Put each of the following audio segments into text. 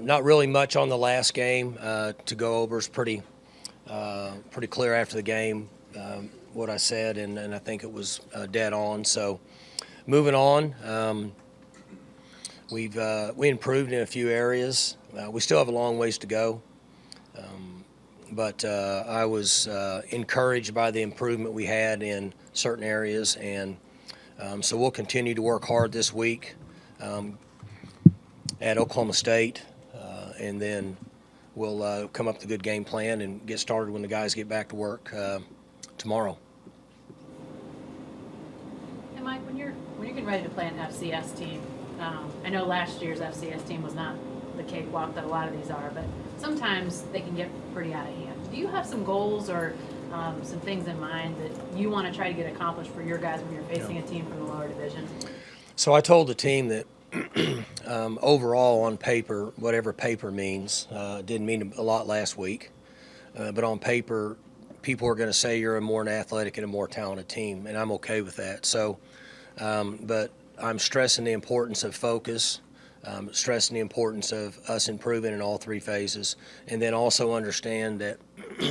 Not really much on the last game to go over. It's pretty clear after the game what I said, and I think it was dead on. So moving on, we improved in a few areas. We still have a long ways to go, but I was encouraged by the improvement we had in certain areas, and so we'll continue to work hard this week at Oklahoma State, and then we'll come up with a good game plan and get started when the guys get back to work tomorrow. And Mike, when you're getting ready to play an FCS team, I know last year's FCS team was not the cakewalk that a lot of these are, but sometimes they can get pretty out of hand. Do you have some goals or some things in mind that you want to try to get accomplished for your guys when you're facing a team from the lower division? So I told the team that overall on paper, whatever paper means, didn't mean a lot last week, but on paper, people are going to say you're a more athletic and a more talented team, and I'm okay with that. So, but I'm stressing the importance of focus, stressing the importance of us improving in all three phases, and then also understand that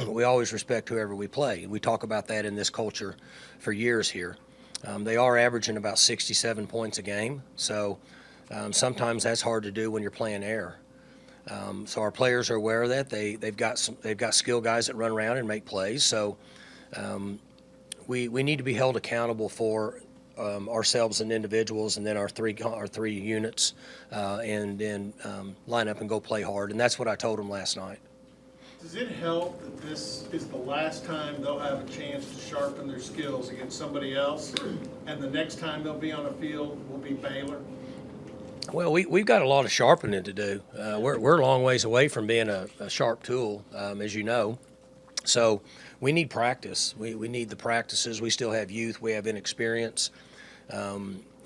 we always respect whoever we play. We talk about that in this culture for years here. They are averaging about 67 points a game, so sometimes that's hard to do when you're playing air. So our players are aware of that. They've got skilled guys that run around and make plays. So we need to be held accountable for ourselves and individuals, and then our three units, and then line up and go play hard. And that's what I told them last night. Does it help that this is the last time they'll have a chance to sharpen their skills against somebody else, and the next time they'll be on a field will be Baylor? Well, we've got a lot of sharpening to do. We're a long ways away from being a sharp tool, as you know. So we need practice. We need the practices. We still have youth. We have inexperience.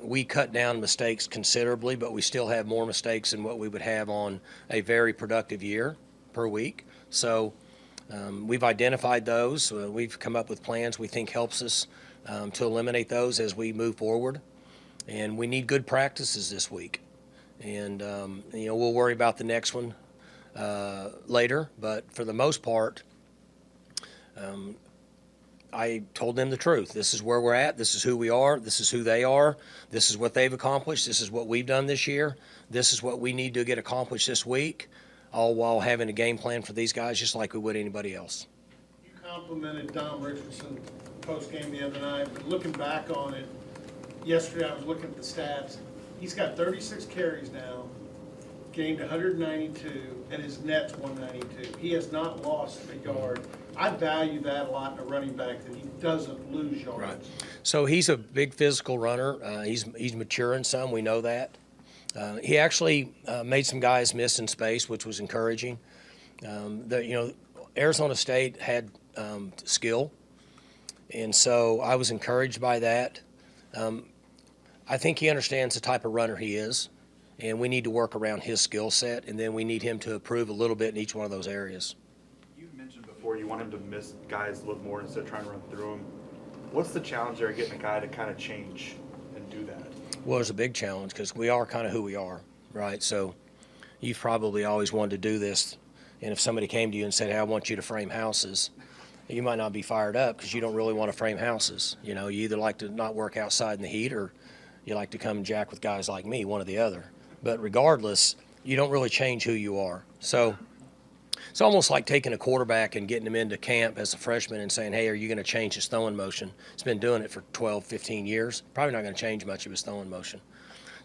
We cut down mistakes considerably, but we still have more mistakes than what we would have on a very productive year per week. So we've identified those. We've come up with plans we think helps us to eliminate those as we move forward. And we need good practices this week. And, we'll worry about the next one later. But for the most part, I told them the truth. This is where we're at. This is who we are. This is who they are. This is what they've accomplished. This is what we've done this year. This is what we need to get accomplished this week, all while having a game plan for these guys just like we would anybody else. You complimented Dom Richardson post-game the other night, but looking back on it, yesterday I was looking at the stats. He's got 36 carries now, gained 192, and his net's 192. He has not lost a yard. I value that a lot in a running back, that he doesn't lose yards. Right. So he's a big physical runner. He's maturing some. We know that. He actually made some guys miss in space, which was encouraging. Arizona State had skill, and so I was encouraged by that. I think he understands the type of runner he is, and we need to work around his skill set, and then we need him to improve a little bit in each one of those areas. You mentioned before you want him to miss guys a little more instead of trying to run through them. What's the challenge there, getting a guy to kind of change and do that? Well, it's a big challenge because we are kind of who we are, right? So you've probably always wanted to do this, and if somebody came to you and said, hey, I want you to frame houses, you might not be fired up because you don't really want to frame houses. You either like to not work outside in the heat, or you like to come and jack with guys like me, one or the other. But regardless, you don't really change who you are. So it's almost like taking a quarterback and getting him into camp as a freshman and saying, hey, are you going to change his throwing motion? He's been doing it for 12, 15 years. Probably not going to change much of his throwing motion.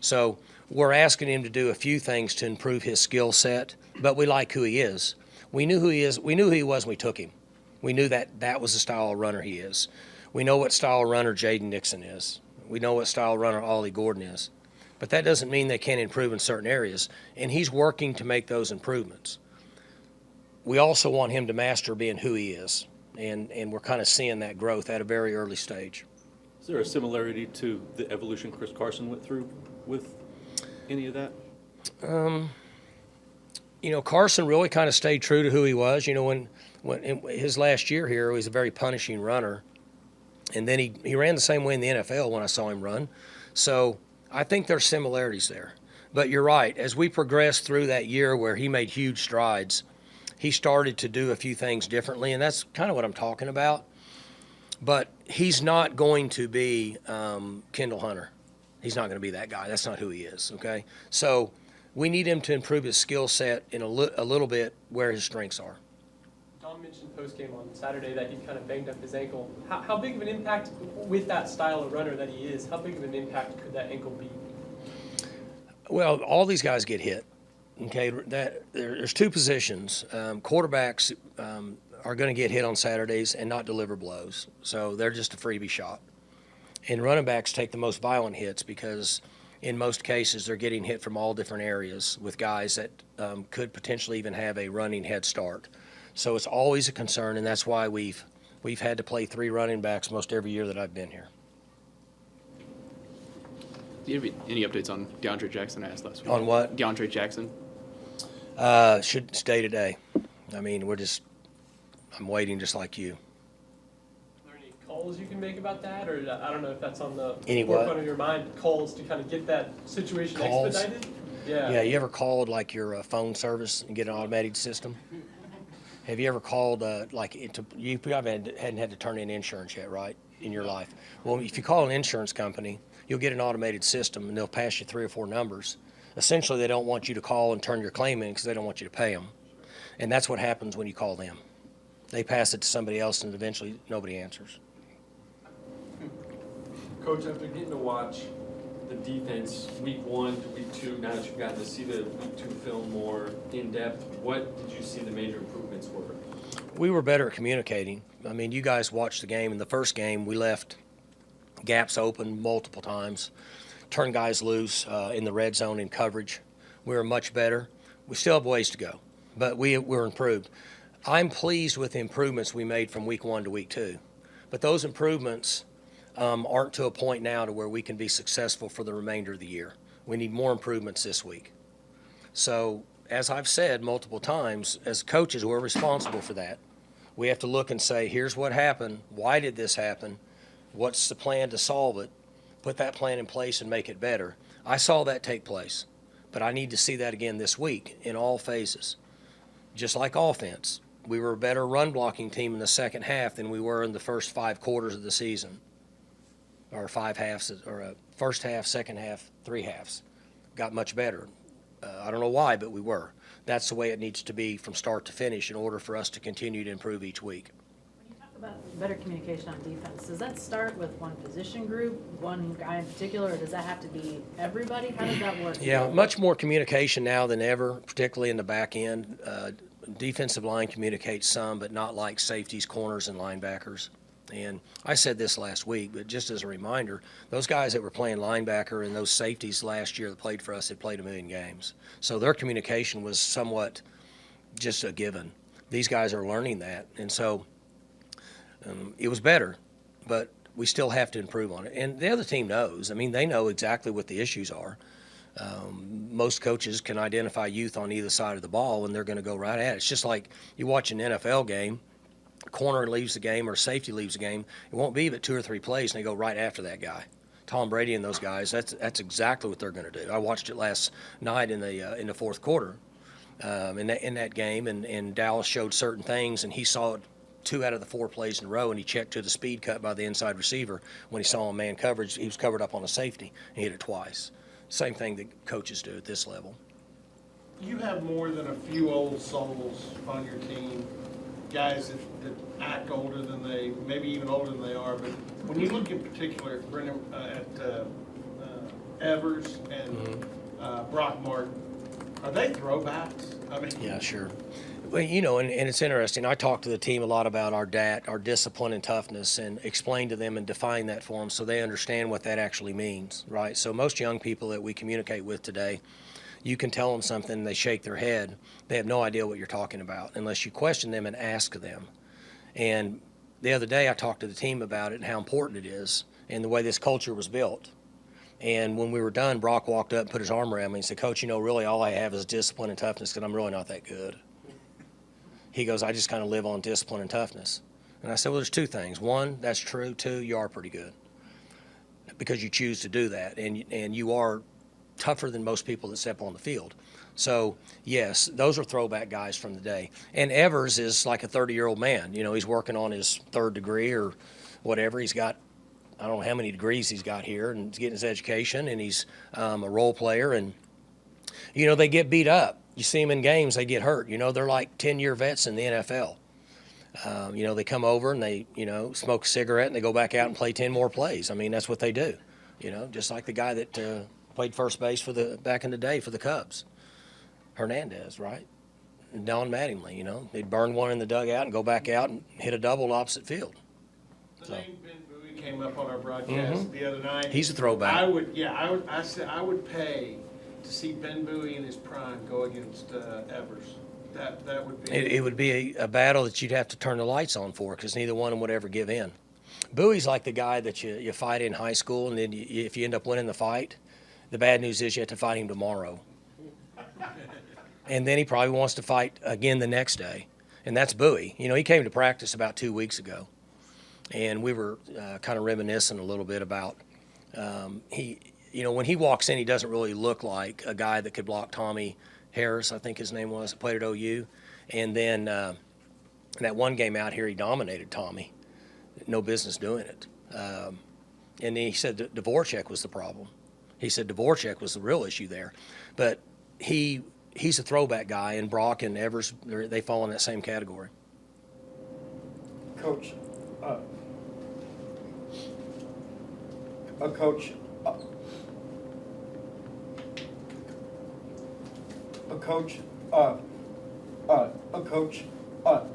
So we're asking him to do a few things to improve his skill set, but we like who he is. We knew who he is. We knew who he was when we took him. We knew that was the style of runner he is. We know what style of runner Jaden Nixon is. We know what style of runner Ollie Gordon is. But that doesn't mean they can't improve in certain areas, and he's working to make those improvements. We also want him to master being who he is, and we're kind of seeing that growth at a very early stage. Is there a similarity to the evolution Chris Carson went through with any of that? Carson really kind of stayed true to who he was. When in his last year here, he was a very punishing runner, and then he ran the same way in the NFL when I saw him run. So I think there's similarities there. But you're right. As we progressed through that year where he made huge strides, he started to do a few things differently, and that's kind of what I'm talking about. But he's not going to be Kendall Hunter. He's not going to be that guy. That's not who he is, okay? So we need him to improve his skill set in a little bit where his strengths are. Dom mentioned post-game on Saturday that he kind of banged up his ankle. How big of an impact, with that style of runner that he is, how big of an impact could that ankle be? Well, all these guys get hit. Okay, there's two positions. Quarterbacks are going to get hit on Saturdays and not deliver blows, so they're just a freebie shot. And running backs take the most violent hits because in most cases they're getting hit from all different areas with guys that could potentially even have a running head start. So it's always a concern, and that's why we've had to play 3 running backs most every year that I've been here. Do you have any updates on DeAndre Jackson? I asked last week. On what? DeAndre Jackson. Should stay today. I mean, I'm waiting just like you. Are there any calls you can make about that? Or I don't know if that's on the Any forefront what? of your mind, calls to kind of get that situation Calls? expedited? Yeah. Yeah, you ever called like your phone service and get an automated system? Have you ever called you probably hadn't had to turn in insurance yet, right, in your life? Well, if you call an insurance company, you'll get an automated system and they'll pass you 3 or 4 numbers. Essentially, they don't want you to call and turn your claim in because they don't want you to pay them. And that's what happens when you call them. They pass it to somebody else and eventually nobody answers. Coach, after getting to watch the defense week 1 to week 2, now that you've gotten to see the week 2 film more in depth, what did you see the major improvements were? We were better at communicating. I mean, you guys watched the game. In the first game, we left gaps open multiple times, turned guys loose in the red zone in coverage. We were much better. We still have ways to go, but we're improved. I'm pleased with the improvements we made from week 1 to week 2, but those improvements aren't to a point now to where we can be successful for the remainder of the year. We need more improvements this week. So, as I've said multiple times, as coaches, we're responsible for that. We have to look and say, here's what happened. Why did this happen? What's the plan to solve it? Put that plan in place and make it better. I saw that take place, but I need to see that again this week in all phases. Just like offense, we were a better run blocking team in the second half than we were in the first 5 quarters of the season, or 5 halves, or a first half, second half, 3 halves. Got much better. I don't know why, but we were. That's the way it needs to be from start to finish in order for us to continue to improve each week. When you talk about better communication on defense, does that start with one position group, one guy in particular, or does that have to be everybody? How does that work? Yeah, much more communication now than ever, particularly in the back end. Defensive line communicates some, but not like safeties, corners, and linebackers. And I said this last week, but just as a reminder, those guys that were playing linebacker and those safeties last year that played for us had played 1,000,000 games. So their communication was somewhat just a given. These guys are learning that. And so it was better, but we still have to improve on it. And the other team knows. I mean, they know exactly what the issues are. Most coaches can identify youth on either side of the ball, and they're going to go right at it. It's just like you watch an NFL game. Corner leaves the game or safety leaves the game, it won't be but 2 or 3 plays, and they go right after that guy. Tom Brady and those guys, that's exactly what they're going to do. I watched it last night in the fourth quarter in that game, and Dallas showed certain things, and he saw it 2 out of the 4 plays in a row, and he checked to the speed cut by the inside receiver. When he saw a man coverage, he was covered up on a safety, and he hit it twice. Same thing that coaches do at this level. You have more than a few old souls on your team, guys that act older than they, maybe even older than they are, but when you look in particular at Brendan, Evers and Brock Martin, are they throwbacks? I mean, Yeah, sure. Well, and it's interesting. I talk to the team a lot about our discipline and toughness, and explain to them and define that for them so they understand what that actually means, right? So most young people that we communicate with today, you can tell them something and they shake their head. They have no idea what you're talking about unless you question them and ask them. And the other day I talked to the team about it and how important it is and the way this culture was built. And when we were done, Brock walked up and put his arm around me and said, Coach, really all I have is discipline and toughness because I'm really not that good. He goes, I just kind of live on discipline and toughness. And I said, well, there's 2 things. 1, that's true. 2, you are pretty good because you choose to do that. And you are tougher than most people that step on the field. So, yes, those are throwback guys from the day. And Evers is like a 30-year-old man. You know, he's working on his 3rd degree or whatever. He's got, I don't know how many degrees he's got here, and he's getting his education, and he's a role player. And, you know, they get beat up. You see them in games, they get hurt. You know, they're like 10-year vets in the NFL. You know, they come over and they, you know, smoke a cigarette and they go back out and play 10 more plays. I mean, that's what they do. You know, just like the guy that played first base back in the day for the Cubs. Hernandez, right? And Don Mattingly, you know, they'd burn one in the dugout and go back out and hit a double opposite field. The name Ben Bowman came up on our broadcast the other night. He's a throwback. I said I would pay to see Ben Bowman in his prime go against Evers. That would be. It would be a battle that you'd have to turn the lights on for, because neither one of them would ever give in. Bowie's like the guy that you fight in high school, and then if you end up winning the fight, the bad news is you have to fight him tomorrow. And then he probably wants to fight again the next day. And that's Bowie. You know, he came to practice about 2 weeks ago. And we were kind of reminiscing a little bit about you know, when he walks in, he doesn't really look like a guy that could block Tommy Harris, I think his name was, that played at OU. And then in that one game out here, he dominated Tommy. No business doing it. And then he said Dvorak was the problem. He said Dvorak was the real issue there. But he's a throwback guy, and Brock and Evers, they fall in that same category. Coach,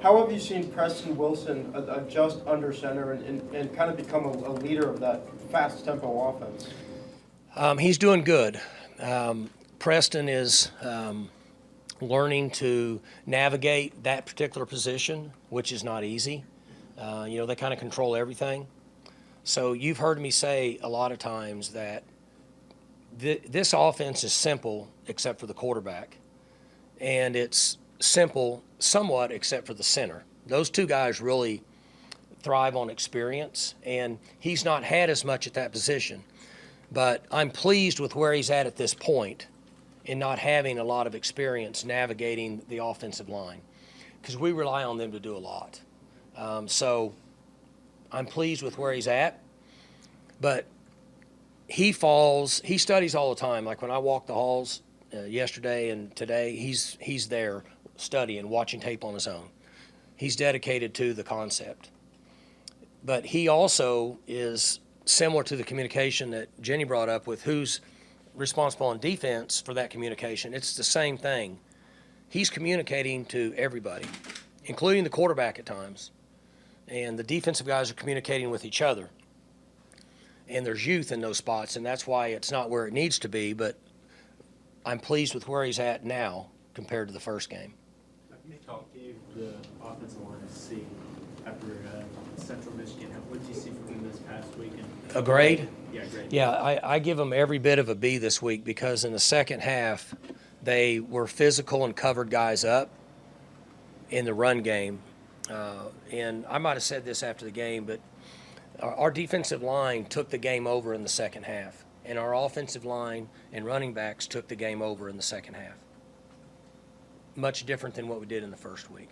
how have you seen Preston Wilson adjust under center and kind of become a leader of that fast tempo offense? He's doing good. Preston is learning to navigate that particular position, which is not easy. You know, they kind of control everything. So you've heard me say a lot of times that this offense is simple except for the quarterback. And it's simple somewhat except for the center. Those two guys really thrive on experience, and he's not had as much at that position. But I'm pleased with where he's at this point in not having a lot of experience navigating the offensive line, because we rely on them to do a lot. So I'm pleased with where he's at. But he studies all the time. Like when I walk the halls yesterday and today, he's there studying, watching tape on his own. He's dedicated to the concept. But he also is similar to the communication that Jenny brought up with who's responsible on defense for that communication. It's the same thing. He's communicating to everybody, including the quarterback at times. And the defensive guys are communicating with each other. And there's youth in those spots, and that's why it's not where it needs to be, but I'm pleased with where he's at now compared to the first game. What gave the offensive line a C after Central Michigan? What did you see from them this past week? A grade? Yeah, grade. Yeah, I give them every bit of a B this week, because in the second half, they were physical and covered guys up in the run game. And I might have said this after the game, but our defensive line took the game over in the second half, and our offensive line and running backs took the game over in the second half. Much different than what we did in the first week.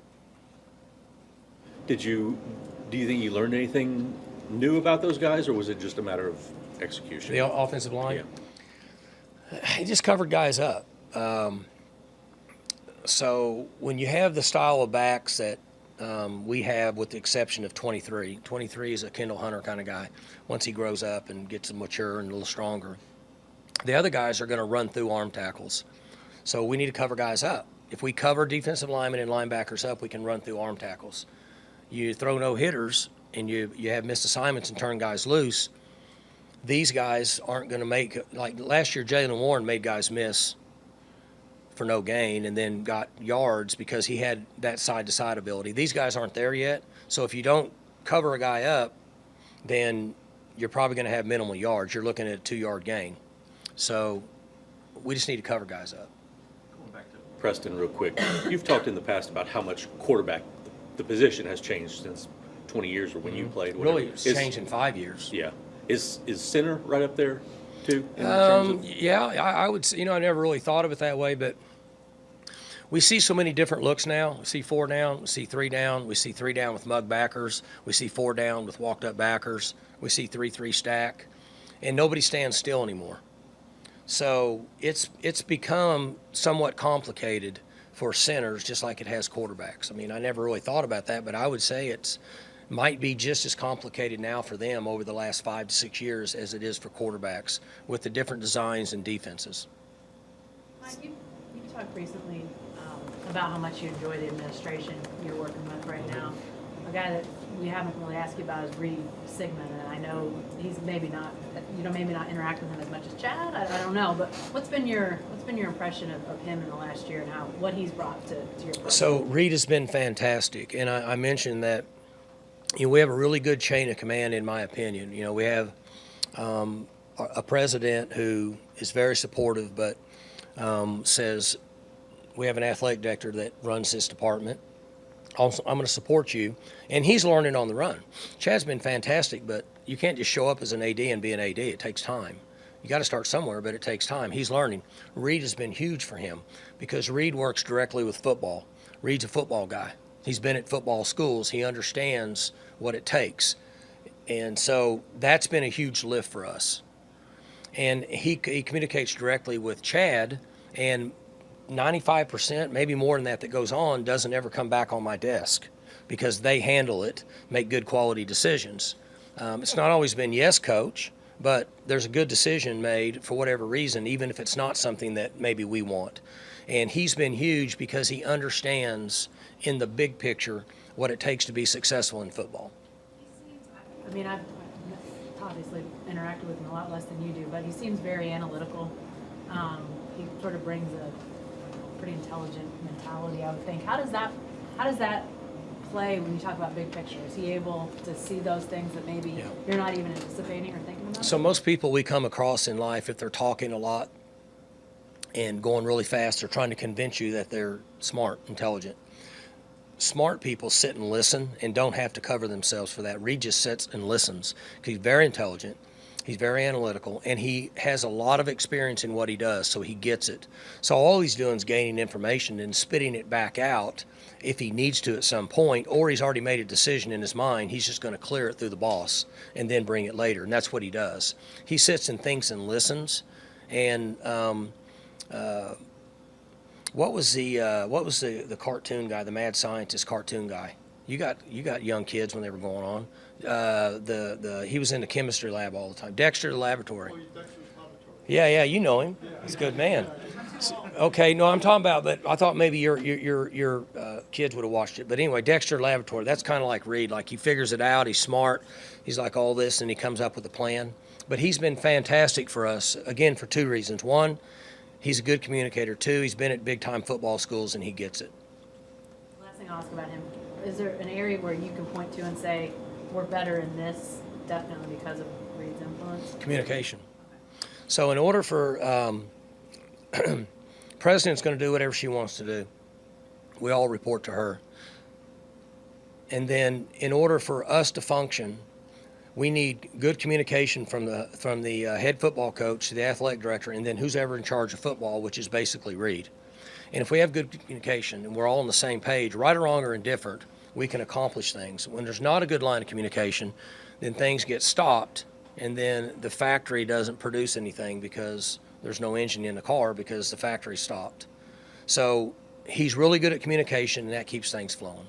Do you think you learned anything new about those guys, or was it just a matter of execution? The offensive line? Yeah. He just covered guys up. So when you have the style of backs that we have, with the exception of 23. 23 is a Kendall Hunter kind of guy once he grows up and gets mature and a little stronger. The other guys are going to run through arm tackles. So we need to cover guys up. If we cover defensive linemen and linebackers up, we can run through arm tackles. You throw no hitters and you have missed assignments and turn guys loose, these guys aren't going to make – like last year, Jalen Warren made guys miss for no gain and then got yards because he had that side-to-side ability. These guys aren't there yet. So if you don't cover a guy up, then you're probably going to have minimal yards. You're looking at a 2-yard gain. So we just need to cover guys up. Going back to Preston real quick. You've talked in the past about how much quarterback the position has changed since 20 years or when you played. Whatever. Really, it's changed in 5 years. Yeah. Is center right up there? too? In terms of, Yeah, I would say, I never really thought of it that way, but we see so many different looks now. We see 4 down, we see 3 down, we see 3 down with mug backers, we see 4 down with walked up backers, we see 3-3 stack, and nobody stands still anymore. So it's become somewhat complicated for centers, just like it has quarterbacks. I mean, I never really thought about that, but I would say it's might be just as complicated now for them over the last 5 to 6 years as it is for quarterbacks with the different designs and defenses. Mike, you talked recently about how much you enjoy the administration you're working with right now. A guy that we haven't really asked you about is Reed Sigman, and I know he's maybe not interact with him as much as Chad. I don't know, but what's been your impression of him in the last year and what he's brought to your program? So Reed has been fantastic, and I mentioned that we have a really good chain of command, in my opinion. We have a president who is very supportive, but says we have an athletic director that runs this department. Also, I'm going to support you, and he's learning on the run. Chad's been fantastic, but you can't just show up as an AD and be an AD. It takes time. You got to start somewhere, but it takes time. He's learning. Reed has been huge for him because Reed works directly with football. Reed's a football guy. He's been at football schools. He understands what it takes, and so that's been a huge lift for us. And he communicates directly with Chad, and 95%, maybe more than that goes on, doesn't ever come back on my desk because they handle it, make good quality decisions. It's not always been yes, coach, but there's a good decision made for whatever reason, even if it's not something that maybe we want. And he's been huge because he understands in the big picture what it takes to be successful in football. I mean, I've obviously interacted with him a lot less than you do, but he seems very analytical. He sort of brings a pretty intelligent mentality, I would think. How does that play when you talk about big picture? Is he able to see those things that maybe you're not even anticipating or thinking about? So most people we come across in life, if they're talking a lot and going really fast, they're trying to convince you that they're smart, intelligent. Smart people sit and listen and don't have to cover themselves for that. Reed just sits and listens because he's very intelligent. He's very analytical, and he has a lot of experience in what he does, so he gets it. So all he's doing is gaining information and spitting it back out if he needs to at some point, or he's already made a decision in his mind. He's just going to clear it through the boss and then bring it later, and that's what he does. He sits and thinks and listens. And what was the cartoon guy, the mad scientist cartoon guy? You got young kids when they were going on. He was in the chemistry lab all the time. Dexter the Laboratory. Yeah, you know him. He's a good man. Okay, no, I'm talking about, but I thought maybe your kids would have watched it. But anyway, Dexter Laboratory, that's kind of like Reed. Like, he figures it out, he's smart, he's like all this, and he comes up with a plan. But he's been fantastic for us, again, for 2 reasons. 1, he's a good communicator. 2, he's been at big-time football schools, and he gets it. Last thing I'll ask about him, is there an area where you can point to and say, we're better in this, definitely because of Reed's influence? Communication. So in order for President's going to do whatever she wants to do. We all report to her. And then in order for us to function, we need good communication from the head football coach to the athletic director, and then who's ever in charge of football, which is basically Reed. And if we have good communication and we're all on the same page, right or wrong or indifferent, we can accomplish things. When there's not a good line of communication, then things get stopped, and then the factory doesn't produce anything because there's no engine in the car because the factory stopped. So he's really good at communication, and that keeps things flowing.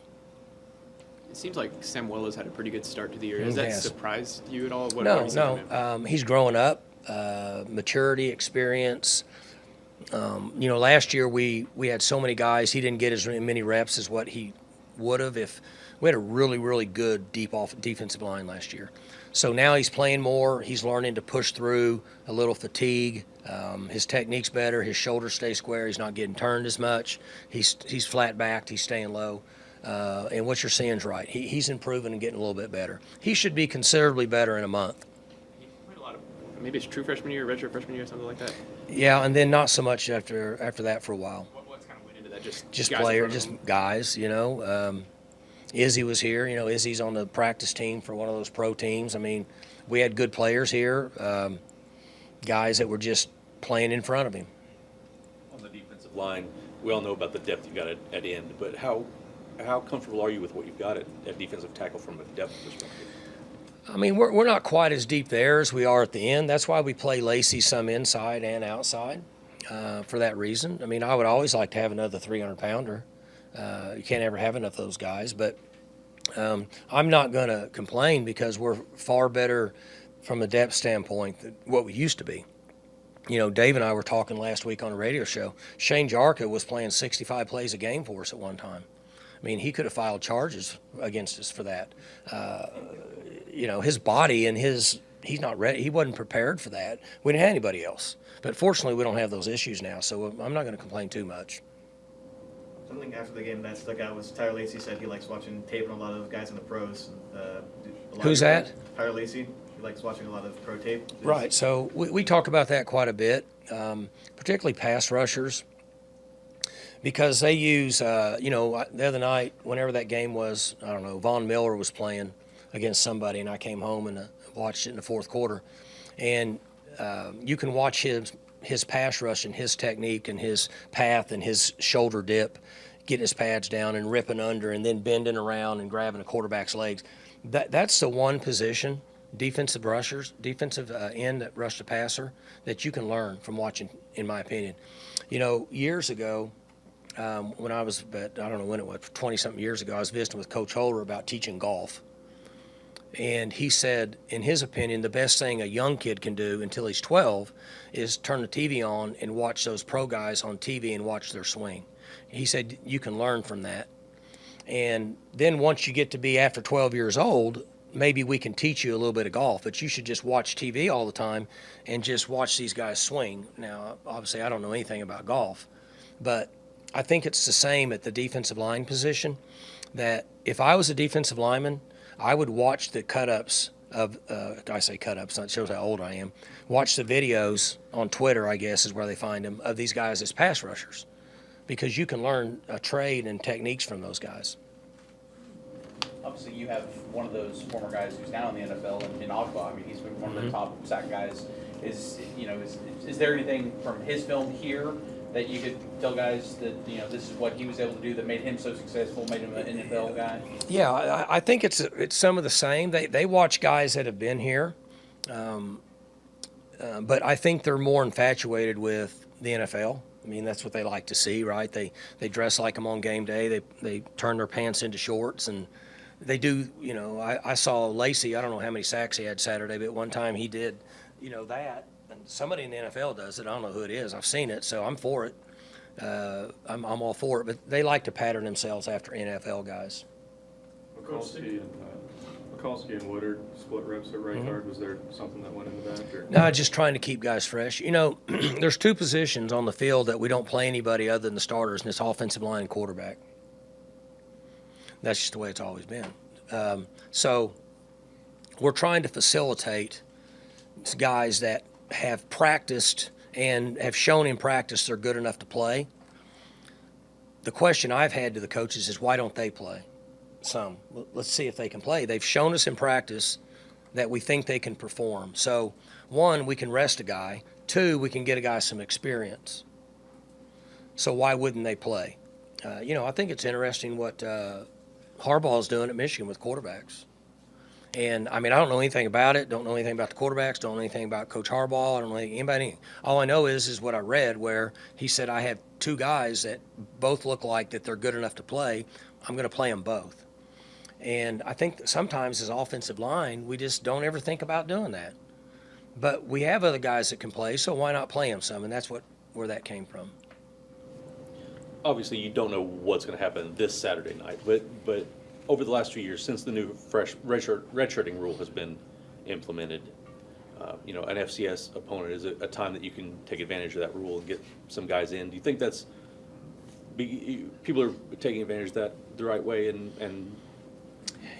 It seems like Samuelo's had a pretty good start to the year. He Has that has. surprised you at all? What No, have you seen from him? he's growing up, maturity, experience. Last year we had so many guys, he didn't get as many reps as what he would have if we had a really, really good defensive line last year. So now he's playing more. He's learning to push through a little fatigue. His technique's better. His shoulders stay square. He's not getting turned as much. He's flat backed. He's staying low. And what you're seeing is right. He's improving and getting a little bit better. He should be considerably better in a month. He played a lot of, maybe it's true freshman year, redshirt freshman year, something like that. Yeah, and then not so much after that for a while. What's kind of went into that? Just guys in players, front of just him? guys, Izzy was here. Izzy's on the practice team for one of those pro teams. I mean, we had good players here. guys that were just playing in front of him. On the defensive line, we all know about the depth you've got at end, but how comfortable are you with what you've got at defensive tackle from a depth perspective? I mean, we're not quite as deep there as we are at the end. That's why we play Lacey some inside and outside for that reason. I mean, I would always like to have another 300-pounder. You can't ever have enough of those guys, but I'm not going to complain because we're far better from a depth standpoint than what we used to be. You know, Dave and I were talking last week on a radio show. Shane Jarka was playing 65 plays a game for us at one time. I mean, he could have filed charges against us for that. You know, his body and he's not ready. He wasn't prepared for that. We didn't have anybody else. But fortunately, we don't have those issues now, so I'm not going to complain too much. Something after the game that stuck out was Tyler Lacey said he likes watching tape on a lot of guys in the pros. Who's that? Tyler Lacey. He likes watching a lot of pro tape. Right. So we talk about that quite a bit, particularly pass rushers, because they use, you know, the other night, whenever that game was, I don't know, Von Miller was playing against somebody, and I came home and watched it in the fourth quarter. And you can watch his pass rush and his technique and his path and his shoulder dip, getting his pads down and ripping under and then bending around and grabbing a quarterback's legs. That's the one position, defensive rushers, defensive end that rush the passer, that you can learn from watching, in my opinion. You know, years ago, when I was, I don't know when it was, 20-something years ago, I was visiting with Coach Holder about teaching golf. And he said, in his opinion, the best thing a young kid can do until he's 12 is turn the TV on and watch those pro guys on TV and watch their swing. He said you can learn from that. And then once you get to be after 12 years old, maybe we can teach you a little bit of golf, but you should just watch TV all the time and just watch these guys swing. Now, obviously, I don't know anything about golf, but I think it's the same at the defensive line position, that if I was a defensive lineman, I would watch the cut-ups of, I say cut-ups, that shows how old I am, watch the videos on Twitter, I guess is where they find them, of these guys as pass rushers, because you can learn a trade and techniques from those guys. Obviously, you have one of those former guys who's now in the NFL in Ogba. I mean, he's been one of the top sack guys. Is there anything from his film here that you could tell guys that, you know, this is what he was able to do that made him so successful, made him an NFL guy? Yeah, I think it's some of the same. They watch guys that have been here, but I think they're more infatuated with the NFL. I mean, that's what they like to see, right? They dress like them on game day. They turn their pants into shorts, and they do, you know, I saw Lacey, I don't know how many sacks he had Saturday, but one time he did, you know, that. And somebody in the NFL does it. I don't know who it is. I've seen it, so I'm for it. I'm all for it. But they like to pattern themselves after NFL guys. Mikulski and Woodard split reps at right guard. Was there something that went into that? Or? No, just trying to keep guys fresh. You know, there's two positions on the field that we don't play anybody other than the starters, and it's offensive line and quarterback. That's just the way it's always been. So we're trying to facilitate guys that have practiced and have shown in practice they're good enough to play. The question I've had to the coaches is, why don't they play some? Let's see if they can play. They've shown us in practice that we think they can perform. So, one, we can rest a guy. Two, we can get a guy some experience. So why wouldn't they play? You know, I think it's interesting what Harbaugh's doing at Michigan with quarterbacks. And, I mean, I don't know anything about it, don't know anything about the quarterbacks, don't know anything about Coach Harbaugh, I don't know anybody. All I know is what I read, where he said, I have two guys that both look like that they're good enough to play. I'm going to play them both. And I think that sometimes as offensive line, we just don't ever think about doing that. But we have other guys that can play, so why not play them some? And that's where that came from. Obviously, you don't know what's going to happen this Saturday night, but over the last 2 years, since the new fresh redshirting rule has been implemented, you know, an FCS opponent is a time that you can take advantage of that rule and get some guys in. Do you think that's people are taking advantage of that the right way? And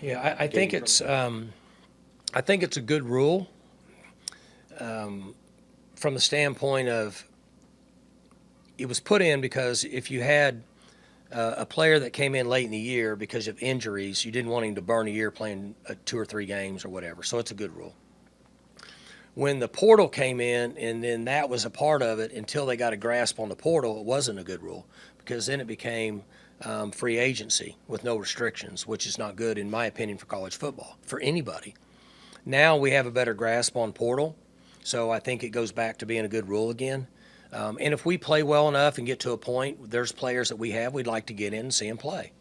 yeah, I think it's a good rule from the standpoint of it was put in because if you had a player that came in late in the year because of injuries, you didn't want him to burn a year playing 2 or 3 games or whatever. So it's a good rule. when the portal came in, and then that was a part of it, until they got a grasp on the portal, it wasn't a good rule, because then it became free agency with no restrictions, which is not good, in my opinion, for college football, for anybody. Now we have a better grasp on portal, so I think it goes back to being a good rule again. And if we play well enough and get to a point, there's players that we have we'd like to get in and see them play.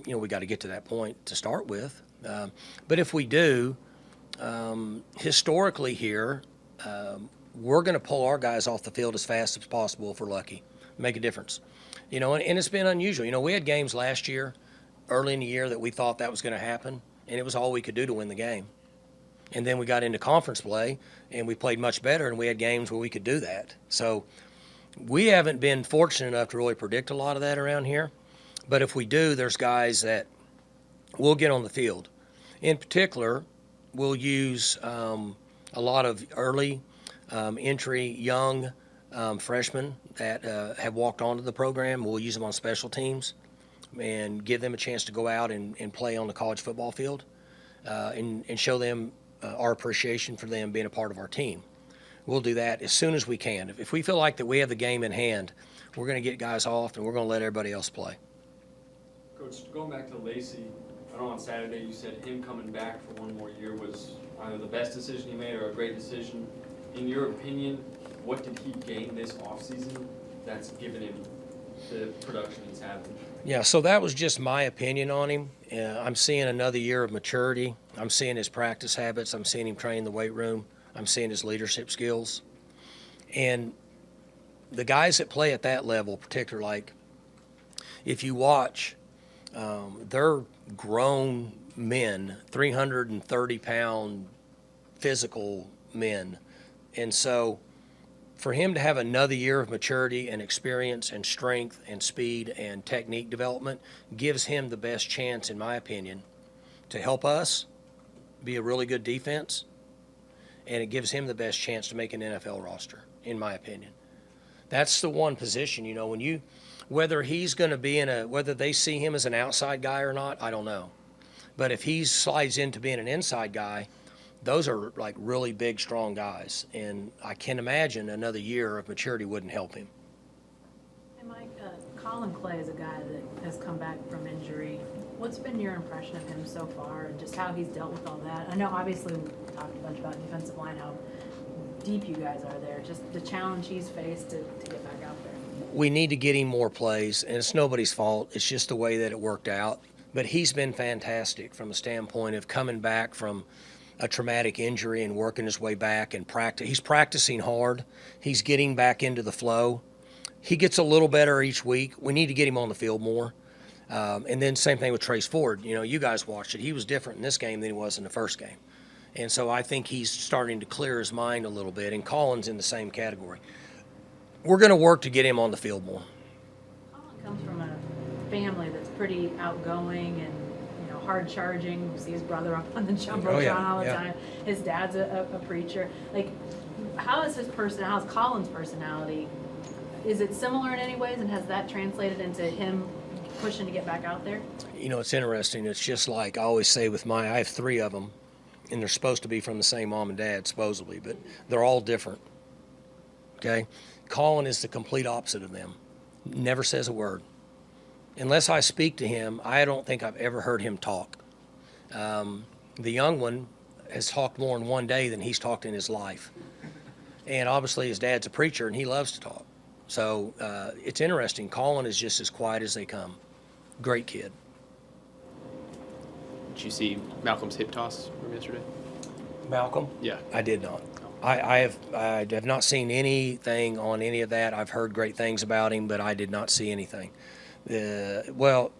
We got to get to that point to start with. But if we do, historically here, we're going to pull our guys off the field as fast as possible if we're lucky, make a difference. And it's been unusual. We had games last year, early in the year, that we thought that was going to happen, and it was all we could do to win the game. And then we got into conference play, and we played much better, and we had games where we could do that. So we haven't been fortunate enough to really predict a lot of that around here. But if we do, there's guys that will get on the field. In particular, we'll use a lot of early entry young freshmen that have walked onto the program. We'll use them on special teams and give them a chance to go out and play on the college football field and show them our appreciation for them being a part of our team. We'll do that as soon as we can. If we feel like that we have the game in hand, we're going to get guys off and we're going to let everybody else play. Coach, going back to Lacey, I know on Saturday you said him coming back for one more year was either the best decision he made or a great decision. In your opinion, what did he gain this offseason that's given him the production he's having? Yeah, so that was just my opinion on him. I'm seeing another year of maturity. I'm seeing his practice habits. I'm seeing him train in the weight room. I'm seeing his leadership skills. And the guys that play at that level, particularly, like, if you watch, they're grown men, 330-pound physical men. And so for him to have another year of maturity and experience and strength and speed and technique development gives him the best chance, in my opinion, to help us be a really good defense, and it gives him the best chance to make an NFL roster, in my opinion. That's the one position, whether he's going to be whether they see him as an outside guy or not, I don't know. But if he slides into being an inside guy, those are like really big, strong guys. And I can imagine another year of maturity wouldn't help him. Hey, Mike, Colin Clay is a guy that has come back from injury. What's been your impression of him so far and just how he's dealt with all that? I know obviously we talked a bunch about defensive line, how deep you guys are there, just the challenge he's faced to get back out there. We need to get him more plays, and it's nobody's fault. It's just the way that it worked out. But he's been fantastic from a standpoint of coming back from a traumatic injury and working his way back and practice. He's practicing hard. He's getting back into the flow. He gets a little better each week. We need to get him on the field more. And then same thing with Trace Ford. You guys watched it. He was different in this game than he was in the first game. And so I think he's starting to clear his mind a little bit, and Colin's in the same category. We're going to work to get him on the field more. Colin comes from a family that's pretty outgoing and hard charging. You see his brother up on the jumbotron all the time. His dad's a preacher. Like, how is how's Colin's personality? Is it similar in any ways, and has that translated into him pushing to get back out there? It's interesting. It's just like I always say with I have 3 of them, and they're supposed to be from the same mom and dad, supposedly, but they're all different. Okay? Colin is the complete opposite of them. Never says a word. Unless I speak to him, I don't think I've ever heard him talk. The young one has talked more in one day than he's talked in his life. And obviously his dad's a preacher, and he loves to talk. So it's interesting. Colin is just as quiet as they come. Great kid. Did you see Malcolm's hip toss from yesterday? Malcolm? Yeah. I did not. I have not seen anything on any of that. I've heard great things about him, but I did not see anything. No,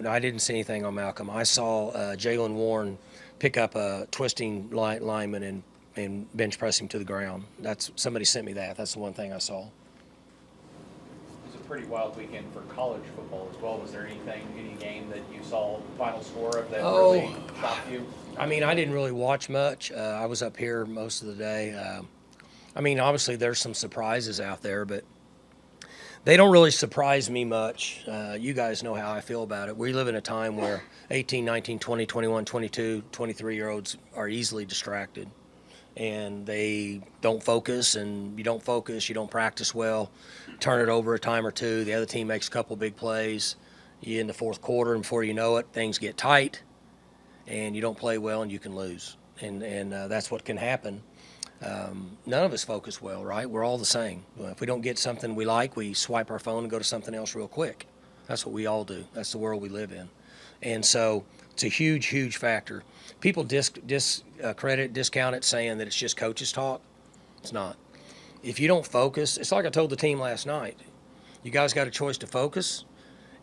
I didn't see anything on Malcolm. I saw Jalen Warren pick up a twisting lineman and bench press him to the ground. Somebody sent me that. That's the one thing I saw. It was a pretty wild weekend for college football as well. Was there any game that you saw final score of that really shocked you? I didn't really watch much. I was up here most of the day. Obviously there's some surprises out there, but they don't really surprise me much. You guys know how I feel about it. We live in a time where 18, 19, 20, 21, 22, 23-year-olds are easily distracted. and they don't focus, and you don't focus, you don't practice well, turn it over a time or two, the other team makes a couple big plays, you in the fourth quarter, and before you know it, things get tight, and you don't play well, and you can lose. And that's what can happen. None of us focus well, right? We're all the same. If we don't get something we like, we swipe our phone and go to something else real quick. That's what we all do. That's the world we live in. And so it's a huge, huge factor. People discount it, saying that it's just coaches talk. It's not. If you don't focus, it's like I told the team last night. You guys got a choice to focus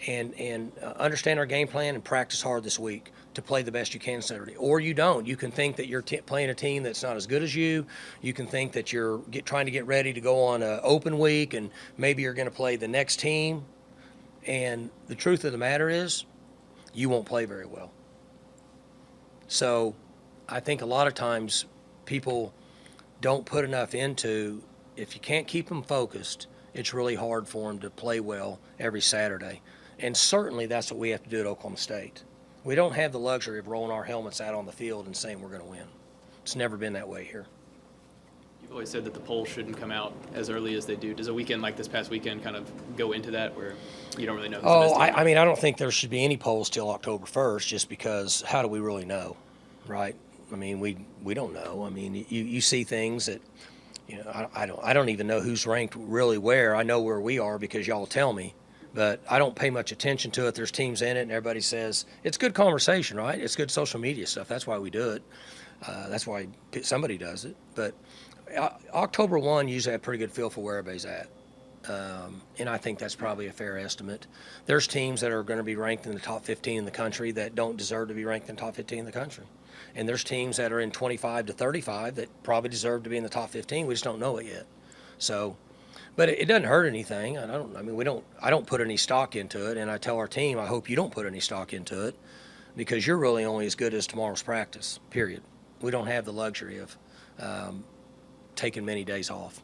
and understand our game plan and practice hard this week to play the best you can Saturday. Or you don't. You can think that you're playing a team that's not as good as you. You can think that you're trying to get ready to go on an open week, and maybe you're going to play the next team. And the truth of the matter is, you won't play very well. So I think a lot of times people don't put enough into, if you can't keep them focused, it's really hard for them to play well every Saturday. And certainly that's what we have to do at Oklahoma State. We don't have the luxury of rolling our helmets out on the field and saying we're going to win. It's never been that way here. You've always said that the polls shouldn't come out as early as they do. Does a weekend like this past weekend kind of go into that, where you don't really know who's the best team? I mean, I don't think there should be any polls till October 1st, just because how do we really know, right? I mean, we don't know. I mean, you see things that, you know, I don't even know who's ranked really where. I know where we are because y'all tell me, but I don't pay much attention to it. There's teams in it, and everybody says it's good conversation, right? It's good social media stuff. That's why we do it. That's why somebody does it. But October 1, usually have a pretty good feel for where everybody's at. And I think that's probably a fair estimate. There's teams that are going to be ranked in the top 15 in the country that don't deserve to be ranked in the top 15 in the country. And there's teams that are in 25 to 35 that probably deserve to be in the top 15. We just don't know it yet. So, but it doesn't hurt anything. I don't put any stock into it. And I tell our team, I hope you don't put any stock into it, because you're really only as good as tomorrow's practice, period. We don't have the luxury of taking many days off.